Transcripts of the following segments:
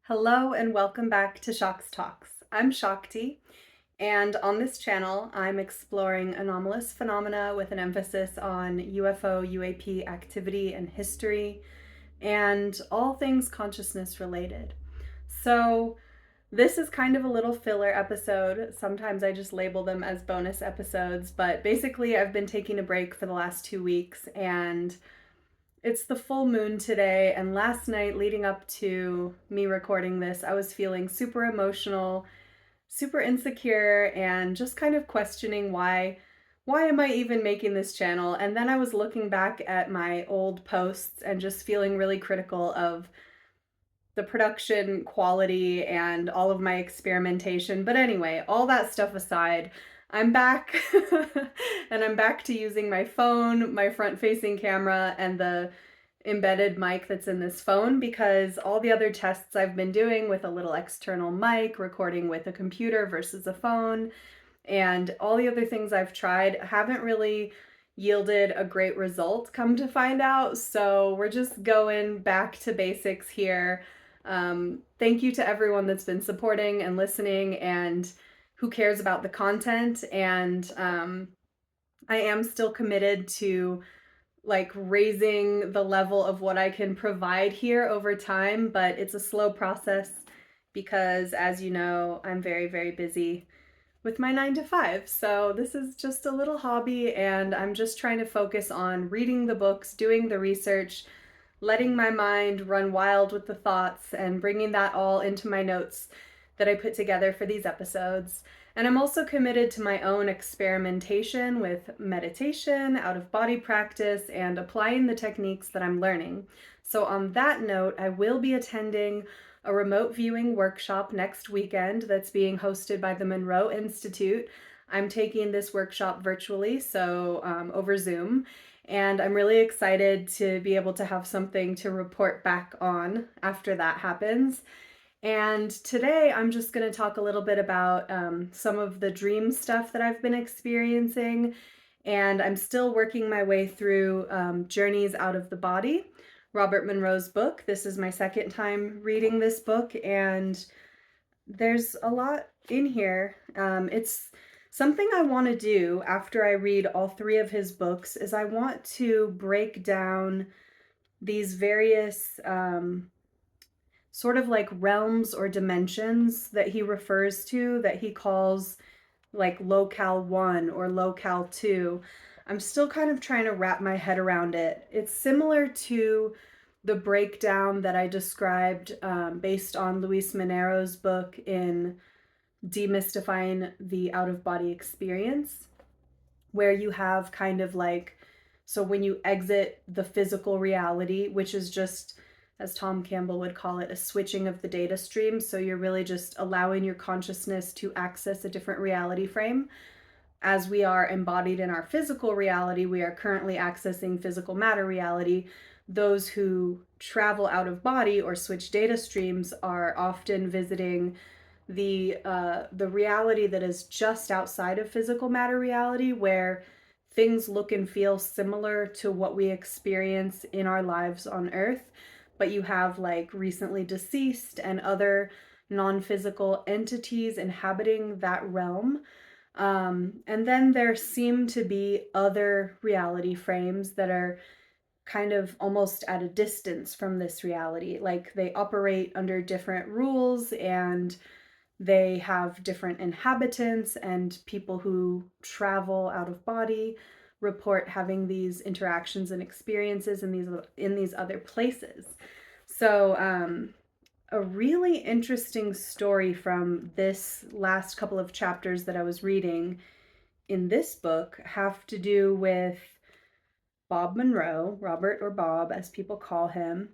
Hello and welcome back to Shak's Talks. I'm Shakti, and on this channel, I'm exploring anomalous phenomena with an emphasis on UFO, UAP activity and history, and all things consciousness related. So, this is kind of a little filler episode. Sometimes I just label them as bonus episodes, but basically, I've been taking a break for the last 2 weeks, and it's the full moon today, and last night leading up to me recording this, I was feeling super emotional, super insecure, and just kind of questioning why am I even making this channel? And then I was looking back at my old posts and just feeling really critical of the production quality and all of my experimentation. But anyway, all that stuff aside, I'm back and I'm back to using my phone, my front facing camera, and the embedded mic that's in this phone because all the other tests I've been doing with a little external mic, recording with a computer versus a phone, and all the other things I've tried haven't really yielded a great result, come to find out. So we're just going back to basics here. Thank you to everyone that's been supporting and listening and who cares about the content. And I am still committed to raising the level of what I can provide here over time, but it's a slow process because, as you know, I'm very, very busy with my 9 to 5. So this is just a little hobby, and I'm just trying to focus on reading the books, doing the research, letting my mind run wild with the thoughts, and bringing that all into my notes that I put together for these episodes. And I'm also committed to my own experimentation with meditation, out of body practice, and applying the techniques that I'm learning. So, on that note, I will be attending a remote viewing workshop next weekend that's being hosted by the Monroe Institute. I'm taking this workshop virtually, so over Zoom, and I'm really excited to be able to have something to report back on after that happens. And today I'm just going to talk a little bit about some of the dream stuff that I've been experiencing. And I'm still working my way through Journeys Out of the Body, Robert Monroe's book. This is my second time reading this book, and there's a lot in here. It's something I want to do after I read all three of his books is I want to break down these various sort of like realms or dimensions that he refers to, that he calls like Locale 1 or Locale 2. I'm still kind of trying to wrap my head around it. It's similar to the breakdown that I described based on Luis Minero's book in Demystifying the Out-of-Body Experience, where you have kind of like, so when you exit the physical reality, which is just, as Tom Campbell would call it, a switching of the data stream. So you're really just allowing your consciousness to access a different reality frame. As we are embodied in our physical reality, we are currently accessing physical matter reality. Those who travel out of body or switch data streams are often visiting the reality that is just outside of physical matter reality, where things look and feel similar to what we experience in our lives on Earth, but you have like recently deceased and other non-physical entities inhabiting that realm. And then there seem to be other reality frames that are kind of almost at a distance from this reality. Like they operate under different rules, and they have different inhabitants, and people who travel out of body report having these interactions and experiences in these other places. So a really interesting story from this last couple of chapters that I was reading in this book have to do with Bob Monroe, Robert or Bob as people call him,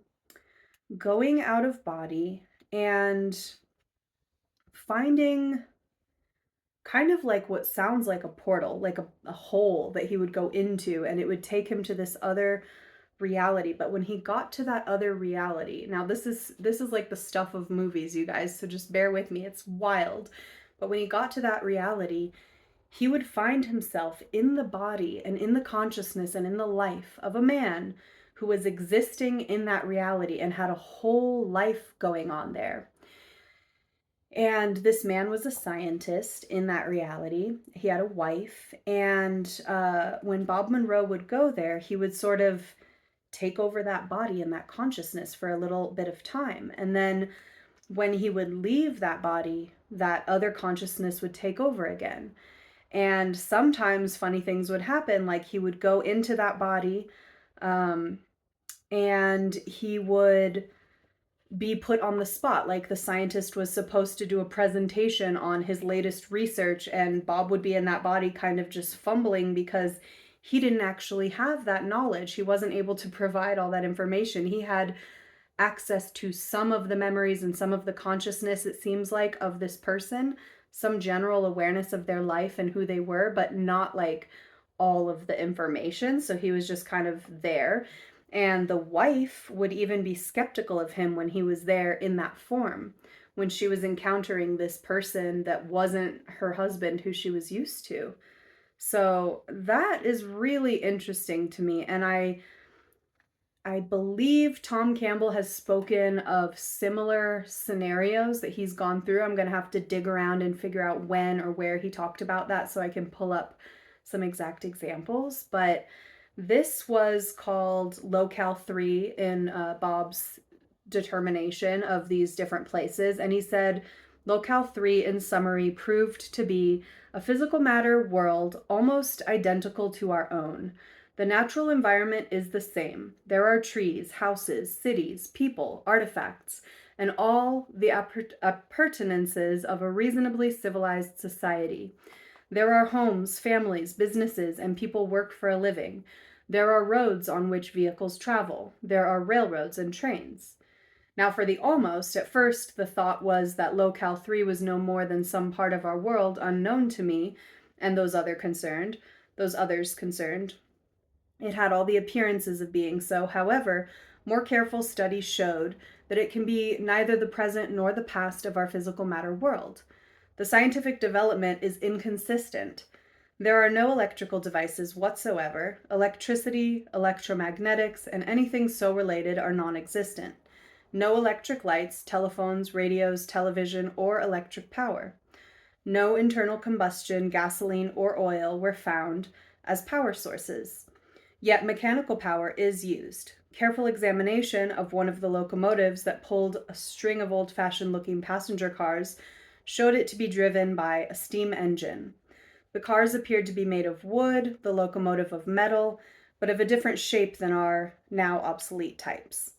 going out of body and finding kind of like what sounds like a portal, like a hole that he would go into, and it would take him to this other reality. But when he got to that other reality, now this is like the stuff of movies, you guys, so just bear with me, it's wild. But when he got to that reality, he would find himself in the body and in the consciousness and in the life of a man who was existing in that reality and had a whole life going on there. And this man was a scientist in that reality. He had a wife. And when Bob Monroe would go there, he would sort of take over that body and that consciousness for a little bit of time. And then when he would leave that body, that other consciousness would take over again. And sometimes funny things would happen, like he would go into that body and he would be put on the spot. Like the scientist was supposed to do a presentation on his latest research, and Bob would be in that body kind of just fumbling because he didn't actually have that knowledge. He wasn't able to provide all that information. He had access to some of the memories and some of the consciousness, it seems like, of this person, some general awareness of their life and who they were, but not like all of the information. So he was just kind of there. And the wife would even be skeptical of him when he was there in that form, when she was encountering this person that wasn't her husband who she was used to. So that is really interesting to me. And I believe Tom Campbell has spoken of similar scenarios that he's gone through. I'm going to have to dig around and figure out when or where he talked about that so I can pull up some exact examples. But this was called Locale III in Bob's determination of these different places. And he said, Locale III, in summary, proved to be a physical matter world almost identical to our own. The natural environment is the same. There are trees, houses, cities, people, artifacts, and all the appurtenances of a reasonably civilized society. There are homes, families, businesses, and people work for a living. There are roads on which vehicles travel. There are railroads and trains. Now for the almost, at first the thought was that Locale 3 was no more than some part of our world unknown to me and those others concerned. It had all the appearances of being so. However, more careful studies showed that it can be neither the present nor the past of our physical matter world. The scientific development is inconsistent. There are no electrical devices whatsoever. Electricity, electromagnetics, and anything so related are non-existent. No electric lights, telephones, radios, television, or electric power. No internal combustion, gasoline, or oil were found as power sources. Yet mechanical power is used. Careful examination of one of the locomotives that pulled a string of old-fashioned looking passenger cars showed it to be driven by a steam engine. The cars appeared to be made of wood, the locomotive of metal, but of a different shape than our now obsolete types.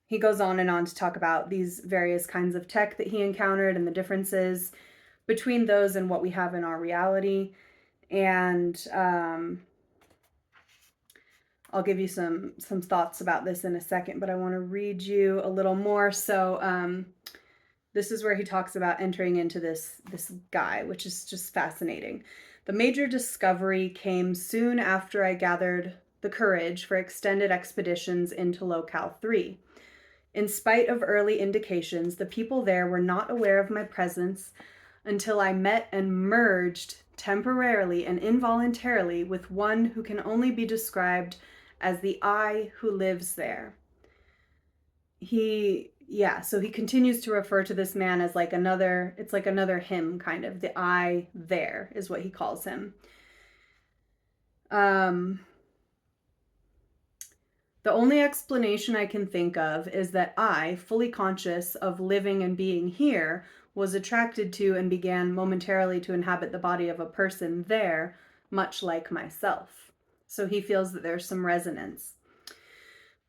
He goes on and on to talk about these various kinds of tech that he encountered and the differences between those and what we have in our reality. And I'll give you some thoughts about this in a second, but I want to read you a little more. So this is where he talks about entering into this guy, which is just fascinating. The major discovery came soon after I gathered the courage for extended expeditions into Locale 3. In spite of early indications, the people there were not aware of my presence until I met and merged temporarily and involuntarily with one who can only be described as the I who lives there. So he continues to refer to this man as like another him kind of. The I there is what he calls him. The only explanation I can think of is that I, fully conscious of living and being here, was attracted to and began momentarily to inhabit the body of a person there, much like myself. So he feels that there's some resonance.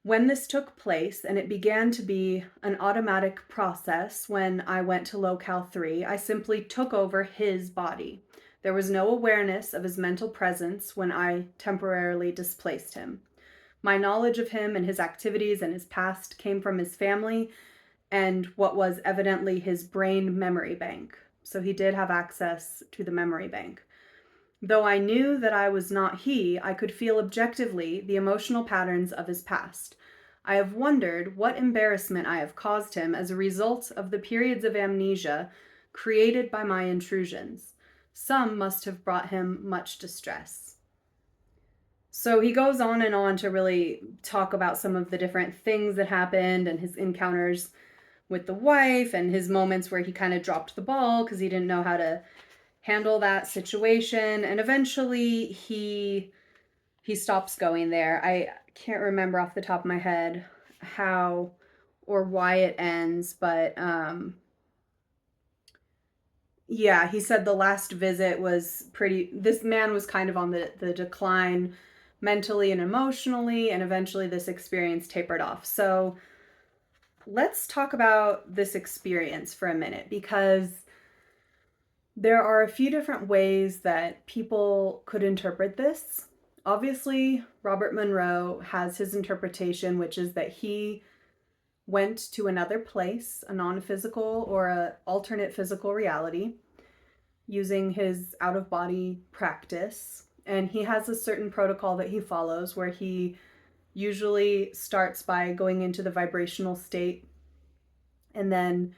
When this took place, and it began to be an automatic process when I went to Locale 3, I simply took over his body. There was no awareness of his mental presence when I temporarily displaced him. My knowledge of him and his activities and his past came from his family and what was evidently his brain memory bank. So he did have access to the memory bank. Though I knew that I was not he, I could feel objectively the emotional patterns of his past. I have wondered what embarrassment I have caused him as a result of the periods of amnesia created by my intrusions. Some must have brought him much distress. So he goes on and on to really talk about some of the different things that happened and his encounters with the wife and his moments where he kind of dropped the ball because he didn't know how to handle that situation. And eventually he stops going there. I can't remember off the top of my head how or why it ends, but yeah, he said the last visit was pretty, this man was kind of on the decline mentally and emotionally, and eventually this experience tapered off. So let's talk about this experience for a minute, because there are a few different ways that people could interpret this. Obviously, Robert Monroe has his interpretation, which is that he went to another place, a non-physical or an alternate physical reality, using his out-of-body practice. And he has a certain protocol that he follows where he usually starts by going into the vibrational state, and then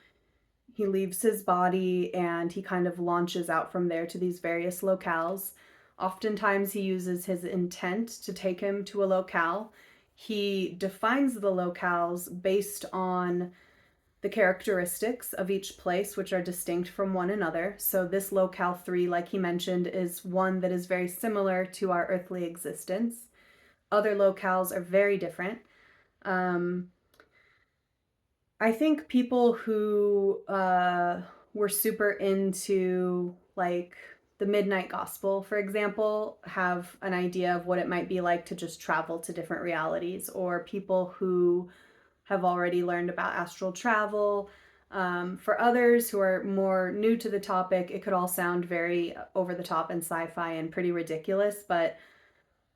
he leaves his body and he kind of launches out from there to these various locales. Oftentimes he uses his intent to take him to a locale. He defines the locales based on the characteristics of each place, which are distinct from one another. So this Locale 3, like he mentioned, is one that is very similar to our earthly existence. Other locales are very different. I think people who were super into like the Midnight Gospel, for example, have an idea of what it might be like to just travel to different realities, or people who have already learned about astral travel. For others who are more new to the topic, it could all sound very over the top and sci-fi and pretty ridiculous, but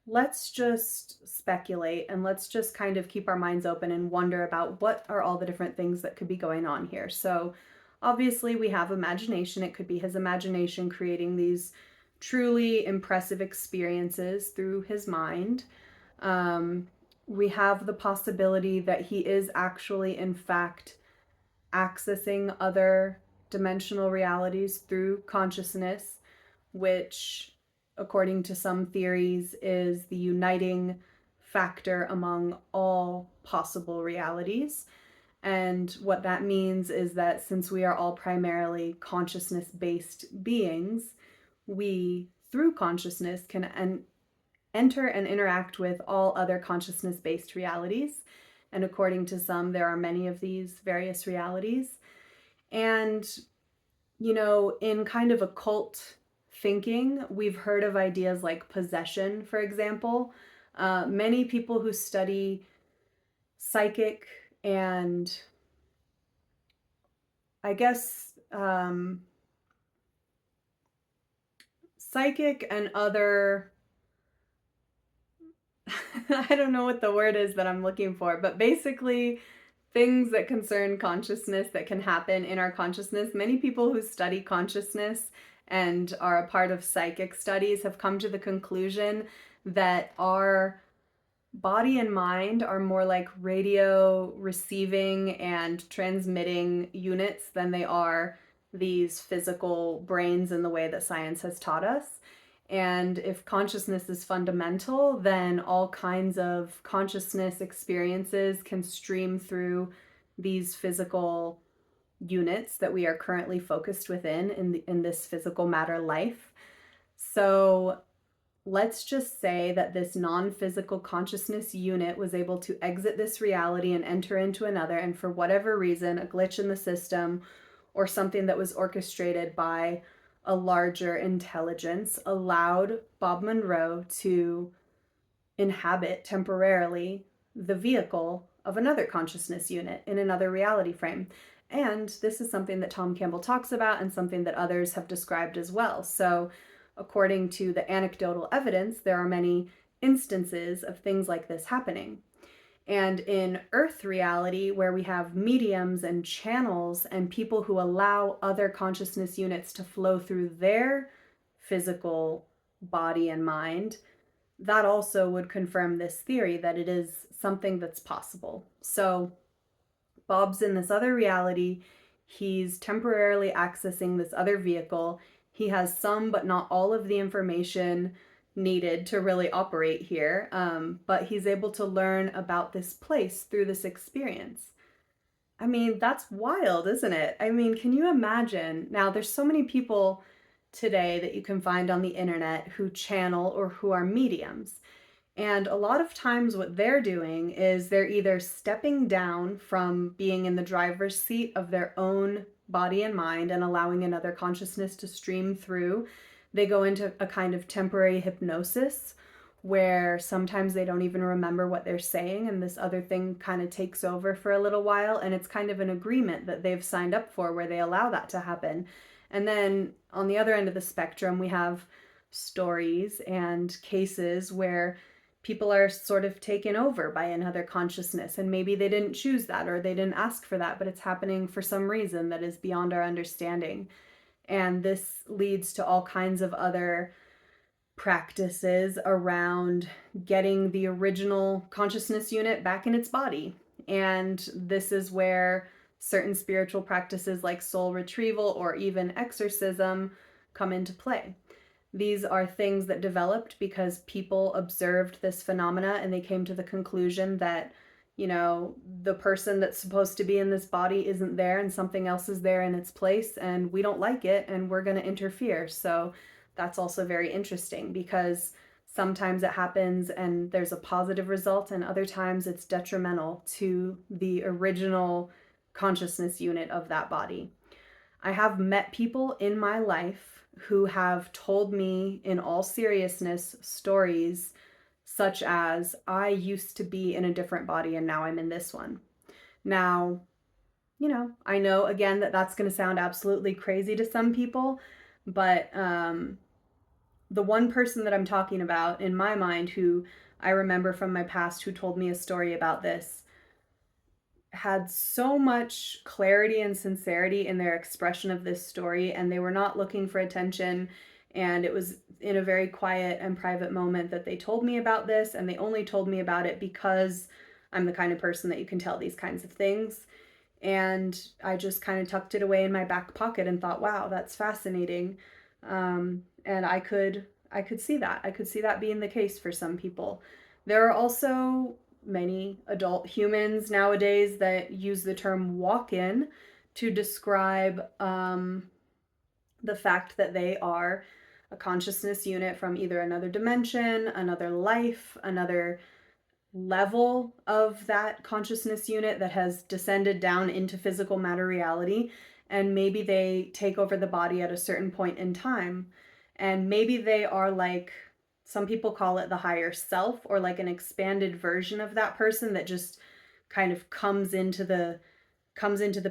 let's just speculate and let's just kind of keep our minds open and wonder about what are all the different things that could be going on here. So obviously we have imagination. It could be his imagination creating these truly impressive experiences through his mind. We have the possibility that he is actually, in fact, accessing other dimensional realities through consciousness, which, according to some theories, is the uniting factor among all possible realities. And what that means is that since we are all primarily consciousness-based beings, we, through consciousness, can enter and interact with all other consciousness-based realities. And according to some, there are many of these various realities. And, you know, in kind of occult thinking, we've heard of ideas like possession, for example. Many people who study psychic and I guess psychic and other I don't know what the word is that I'm looking for, but basically things that concern consciousness that can happen in our consciousness. Many people who study consciousness and are a part of psychic studies have come to the conclusion that our body and mind are more like radio receiving and transmitting units than they are these physical brains in the way that science has taught us. And if consciousness is fundamental, then all kinds of consciousness experiences can stream through these physical units that we are currently focused within in this physical matter life. So let's just say that this non-physical consciousness unit was able to exit this reality and enter into another, and for whatever reason, a glitch in the system or something that was orchestrated by a larger intelligence allowed Bob Monroe to inhabit temporarily the vehicle of another consciousness unit in another reality frame. And this is something that Tom Campbell talks about and something that others have described as well. So according to the anecdotal evidence, there are many instances of things like this happening. And in Earth reality, where we have mediums and channels and people who allow other consciousness units to flow through their physical body and mind, that also would confirm this theory that it is something that's possible. So Bob's in this other reality. He's temporarily accessing this other vehicle. He has some but not all of the information needed to really operate here. But he's able to learn about this place through this experience. I mean, that's wild, isn't it? I mean, can you imagine? Now, there's so many people today that you can find on the internet who channel or who are mediums. And a lot of times, what they're doing is they're either stepping down from being in the driver's seat of their own body and mind and allowing another consciousness to stream through. They go into a kind of temporary hypnosis where sometimes they don't even remember what they're saying, and this other thing kind of takes over for a little while. And it's kind of an agreement that they've signed up for where they allow that to happen. And then on the other end of the spectrum, we have stories and cases where people are sort of taken over by another consciousness, and maybe they didn't choose that or they didn't ask for that, but it's happening for some reason that is beyond our understanding. And this leads to all kinds of other practices around getting the original consciousness unit back in its body. And this is where certain spiritual practices like soul retrieval or even exorcism come into play. These are things that developed because people observed this phenomena and they came to the conclusion that, you know, the person that's supposed to be in this body isn't there and something else is there in its place, and we don't like it and we're going to interfere. So that's also very interesting because sometimes it happens and there's a positive result, and other times it's detrimental to the original consciousness unit of that body. I have met people in my life who have told me in all seriousness stories such as, I used to be in a different body and now I'm in this one. Now, you know, I know again that that's going to sound absolutely crazy to some people, but the one person that I'm talking about in my mind who I remember from my past who told me a story about this had so much clarity and sincerity in their expression of this story, and they were not looking for attention. And it was in a very quiet and private moment that they told me about this, and they only told me about it because I'm the kind of person that you can tell these kinds of things. And I just kind of tucked it away in my back pocket and thought, wow, that's fascinating. And I could see that. I could see that being the case for some people. There are also many adult humans nowadays that use the term walk-in to describe the fact that they are a consciousness unit from either another dimension, another life, another level of that consciousness unit that has descended down into physical matter reality. And maybe they take over the body at a certain point in time. And maybe they are like, some people call it the higher self, or like an expanded version of that person that just kind of comes into the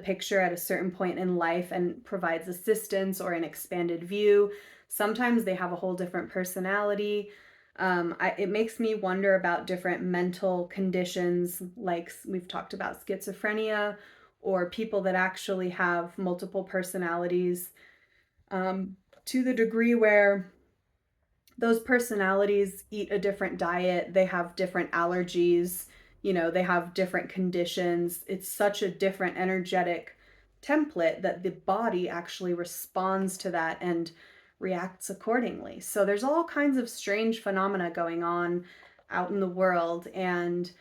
picture at a certain point in life and provides assistance or an expanded view. Sometimes they have a whole different personality. It makes me wonder about different mental conditions, like we've talked about schizophrenia, or people that actually have multiple personalities, to the degree where those personalities eat a different diet, they have different allergies, you know, they have different conditions. It's such a different energetic template that the body actually responds to that and reacts accordingly. So there's all kinds of strange phenomena going on out in the world, and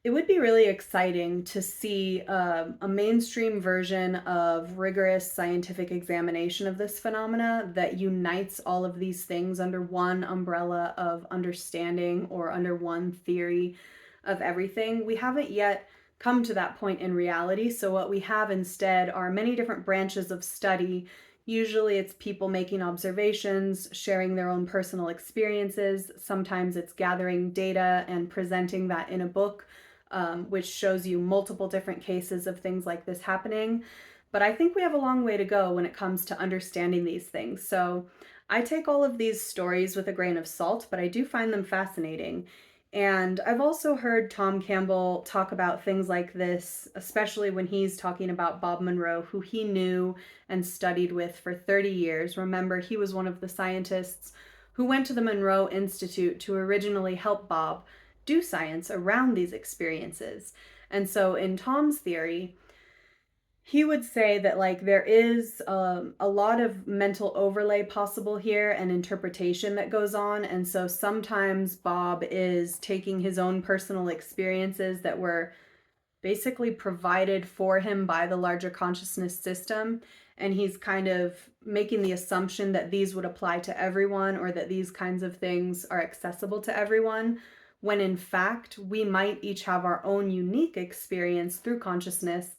it would be really exciting to see a mainstream version of rigorous scientific examination of this phenomena that unites all of these things under one umbrella of understanding or under one theory of everything. We haven't yet come to that point in reality, so what we have instead are many different branches of study. Usually it's people making observations, sharing their own personal experiences. Sometimes it's gathering data and presenting that in a book, which shows you multiple different cases of things like this happening. But I think we have a long way to go when it comes to understanding these things. So I take all of these stories with a grain of salt, but I do find them fascinating. And I've also heard Tom Campbell talk about things like this, especially when he's talking about Bob Monroe, who he knew and studied with for 30 years. Remember, he was one of the scientists who went to the Monroe Institute to originally help Bob do science around these experiences. And so in Tom's theory, he would say that like there is a lot of mental overlay possible here and interpretation that goes on. And so sometimes Bob is taking his own personal experiences that were basically provided for him by the larger consciousness system, and he's kind of making the assumption that these would apply to everyone, or that these kinds of things are accessible to everyone, when in fact we might each have our own unique experience through consciousness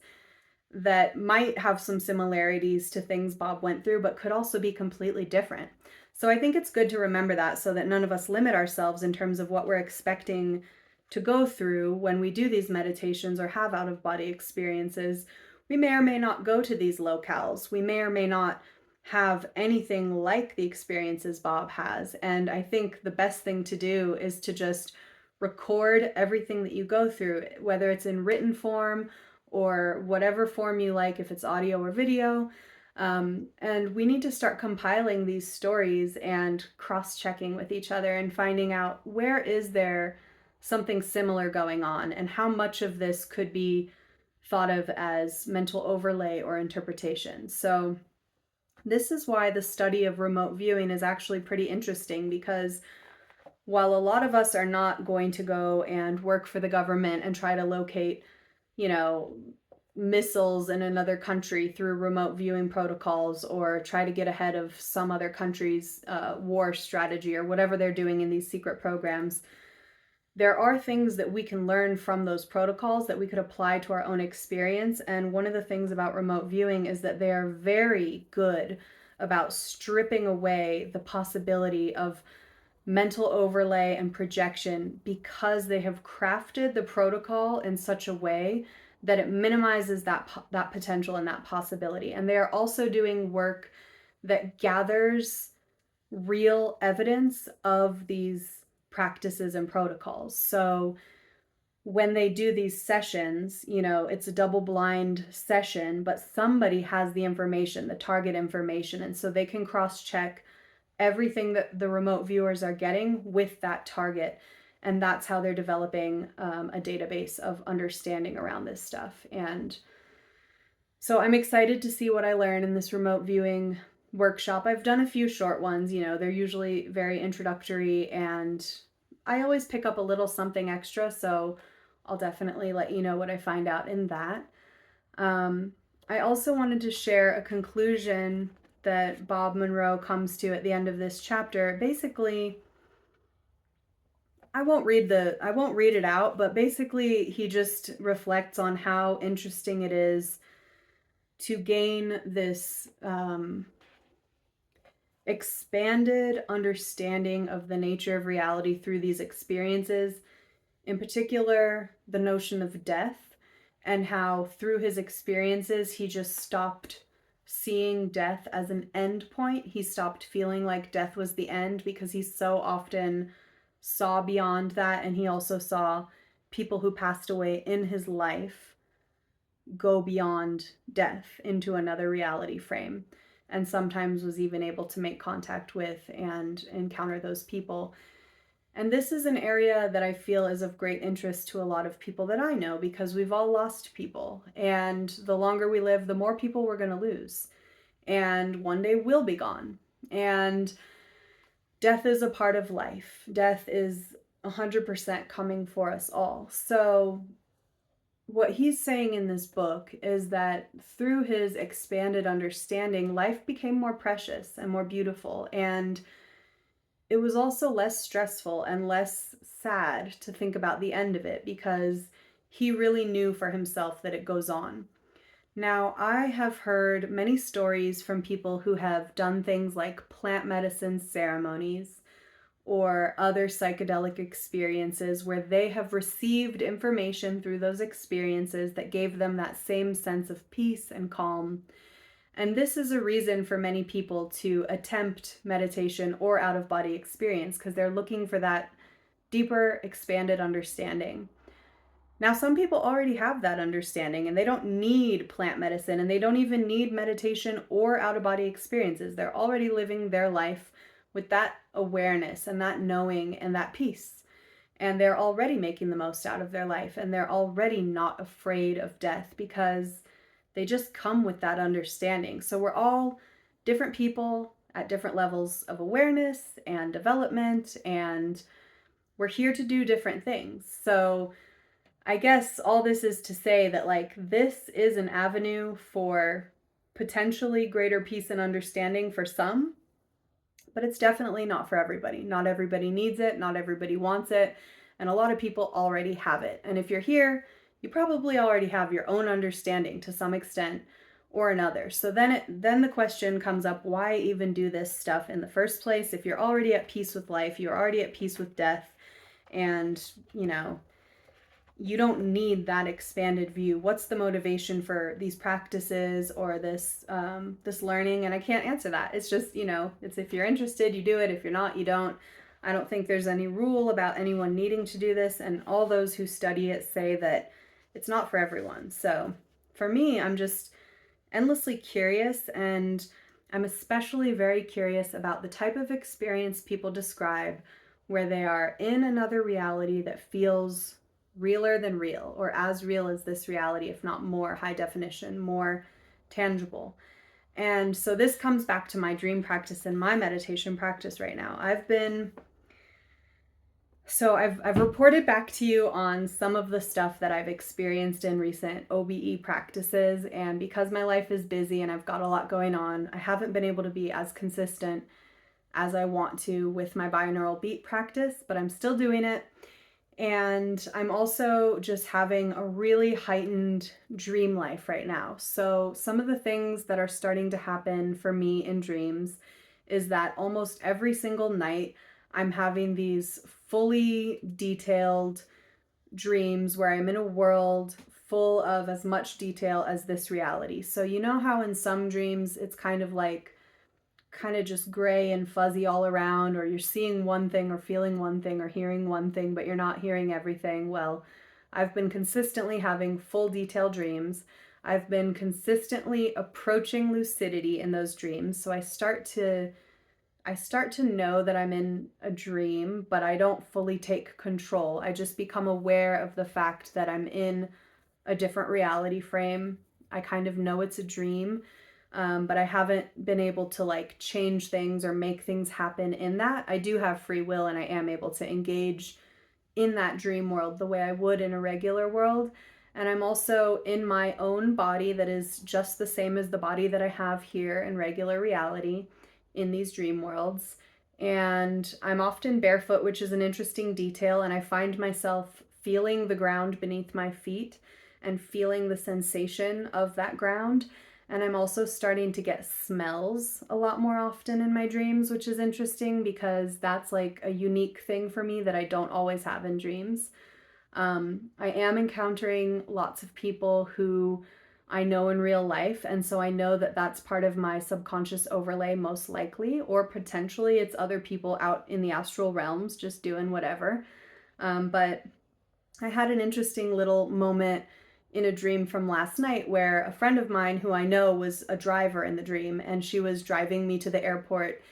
that might have some similarities to things Bob went through, but could also be completely different. So I think it's good to remember that, so that none of us limit ourselves in terms of what we're expecting to go through when we do these meditations or have out of body experiences. We may or may not go to these locales. We may or may not have anything like the experiences Bob has. And I think the best thing to do is to just record everything that you go through, whether it's in written form or whatever form you like, if it's audio or video. And we need to start compiling these stories and cross-checking with each other and finding out, where is there something similar going on, and how much of this could be thought of as mental overlay or interpretation. So this is why the study of remote viewing is actually pretty interesting, because while a lot of us are not going to go and work for the government and try to locate, you know, missiles in another country through remote viewing protocols, or try to get ahead of some other country's war strategy or whatever they're doing in these secret programs, there are things that we can learn from those protocols that we could apply to our own experience. And one of the things about remote viewing is that they are very good about stripping away the possibility of mental overlay and projection, because they have crafted the protocol in such a way that it minimizes that potential and that possibility. And they are also doing work that gathers real evidence of these practices and protocols. So when they do these sessions, it's a double-blind session, but somebody has the information, the target information, and so they can cross-check everything that the remote viewers are getting with that target. And that's how they're developing a database of understanding around this stuff. And so I'm excited to see what I learn in this remote viewing workshop. I've done a few short ones, they're usually very introductory, and I always pick up a little something extra, so I'll definitely let you know what I find out in that. I also wanted to share a conclusion that Bob Monroe comes to at the end of this chapter. Basically, I won't read it out, but basically he just reflects on how interesting it is to gain this expanded understanding of the nature of reality through these experiences, in particular the notion of death, and how through his experiences he just stopped seeing death as an end point. He stopped feeling like death was the end, because he so often saw beyond that, and he also saw people who passed away in his life go beyond death into another reality frame, and sometimes was even able to make contact with and encounter those people. And this is an area that I feel is of great interest to a lot of people that I know, because we've all lost people, and the longer we live, the more people we're going to lose, and one day we'll be gone. And death is a part of life. Death is 100% coming for us all. So what he's saying in this book is that through his expanded understanding, life became more precious and more beautiful, and it was also less stressful and less sad to think about the end of it, because he really knew for himself that it goes on. Now, I have heard many stories from people who have done things like plant medicine ceremonies or other psychedelic experiences, where they have received information through those experiences that gave them that same sense of peace and calm. And this is a reason for many people to attempt meditation or out-of-body experience, because they're looking for that deeper, expanded understanding. Now, some people already have that understanding, and they don't need plant medicine, and they don't even need meditation or out-of-body experiences. They're already living their life with that awareness and that knowing and that peace. And they're already making the most out of their life, and they're already not afraid of death, because they just come with that understanding. So we're all different people at different levels of awareness and development, and we're here to do different things. So I guess all this is to say that, like, this is an avenue for potentially greater peace and understanding for some, but it's definitely not for everybody. Not everybody needs it, not everybody wants it, and a lot of people already have it. And if you're here, you probably already have your own understanding to some extent or another. So then the question comes up, why even do this stuff in the first place? If you're already at peace with life, you're already at peace with death, and, you know, you don't need that expanded view. What's the motivation for these practices or this this learning? And I can't answer that. It's just, you know, it's if you're interested, you do it. If you're not, you don't. I don't think there's any rule about anyone needing to do this. And all those who study it say that it's not for everyone. So for me, I'm just endlessly curious, and I'm especially very curious about the type of experience people describe where they are in another reality that feels realer than real, or as real as this reality, if not more high definition, more tangible. And so this comes back to my dream practice and my meditation practice right now. I've reported back to you on some of the stuff that I've experienced in recent OBE practices, and because my life is busy and I've got a lot going on, I haven't been able to be as consistent as I want to with my binaural beat practice, but I'm still doing it. And I'm also just having a really heightened dream life right now. So some of the things that are starting to happen for me in dreams is that almost every single night I'm having these fully detailed dreams where I'm in a world full of as much detail as this reality. So you know how in some dreams it's kind of just gray and fuzzy all around, or you're seeing one thing or feeling one thing or hearing one thing, but you're not hearing everything. Well, I've been consistently having full detail dreams. I've been consistently approaching lucidity in those dreams. So I start to know that I'm in a dream, but I don't fully take control. I just become aware of the fact that I'm in a different reality frame. I kind of know it's a dream, but I haven't been able to like change things or make things happen in that. I do have free will, and I am able to engage in that dream world the way I would in a regular world. And I'm also in my own body that is just the same as the body that I have here in regular reality in these dream worlds. And I'm often barefoot, which is an interesting detail, and I find myself feeling the ground beneath my feet and feeling the sensation of that ground. And I'm also starting to get smells a lot more often in my dreams, which is interesting because that's like a unique thing for me that I don't always have in dreams. I am encountering lots of people who I know in real life, and so I know that that's part of my subconscious overlay most likely, or potentially it's other people out in the astral realms just doing whatever. But I had an interesting little moment in a dream from last night where a friend of mine who I know was a driver in the dream, and she was driving me to the airport,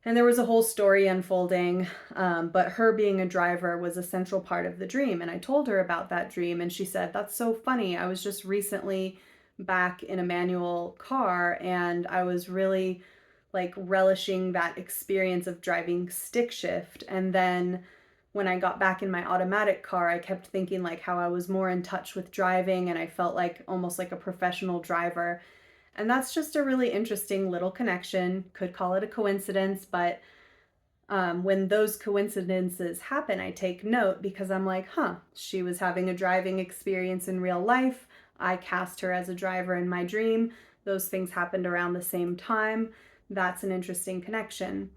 and there was a whole story unfolding, but her being a driver was a central part of the dream. And I told her about that dream, and she said, "That's so funny. I was just recently back in a manual car, and I was really like relishing that experience of driving stick shift. And then when I got back in my automatic car, I kept thinking like how I was more in touch with driving, and I felt like almost like a professional driver." And that's just a really interesting little connection. Could call it a coincidence, but when those coincidences happen, I take note because I'm like, huh, she was having a driving experience in real life. I cast her as a driver in my dream. Those things happened around the same time. That's an interesting connection.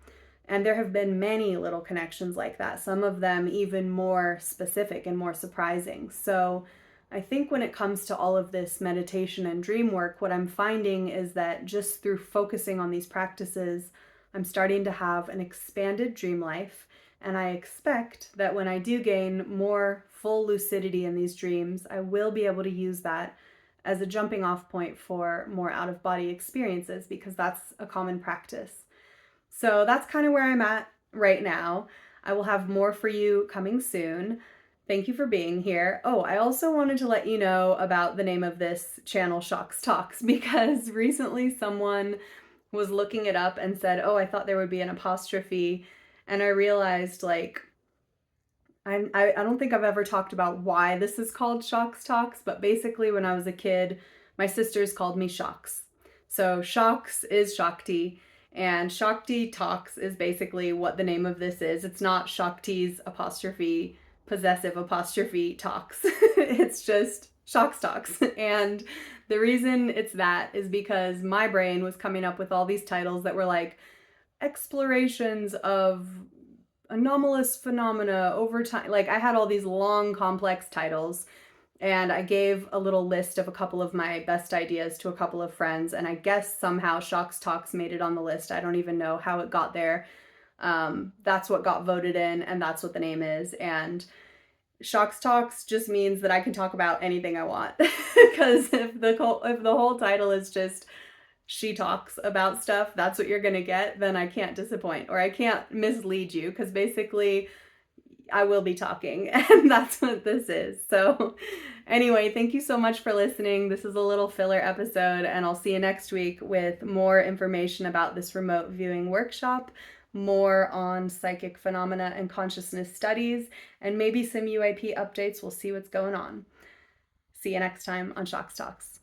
And there have been many little connections like that, some of them even more specific and more surprising. So I think when it comes to all of this meditation and dream work, what I'm finding is that just through focusing on these practices, I'm starting to have an expanded dream life. And I expect that when I do gain more full lucidity in these dreams, I will be able to use that as a jumping off point for more out of body experiences, because that's a common practice. So that's kind of where I'm at right now. I will have more for you coming soon. Thank you for being here. Oh, I also wanted to let you know about the name of this channel, Shocks Talks, because recently someone was looking it up and said, oh, I thought there would be an apostrophe. And I realized, like, I don't think I've ever talked about why this is called Shocks Talks, but basically when I was a kid, my sisters called me Shocks. So Shocks is Shakti, and Shakti Talks is basically what the name of this is. It's not Shakti's apostrophe possessive apostrophe talks. It's just Shocks Talks. And the reason it's that is because my brain was coming up with all these titles that were like explorations of anomalous phenomena over time. Like, I had all these long, complex titles, and I gave a little list of a couple of my best ideas to a couple of friends, and I guess somehow Shocks Talks made it on the list. I don't even know how it got there. That's what got voted in, and that's what the name is. And Shocks Talks just means that I can talk about anything I want. Because if the whole title is just she talks about stuff, that's what you're gonna get, then I can't disappoint, or I can't mislead you, because basically I will be talking, and that's what this is. So anyway, thank you so much for listening. This is a little filler episode, and I'll see you next week with more information about this remote viewing workshop, more on psychic phenomena and consciousness studies, and maybe some UAP updates. We'll see what's going on. See you next time on Shocks Talks.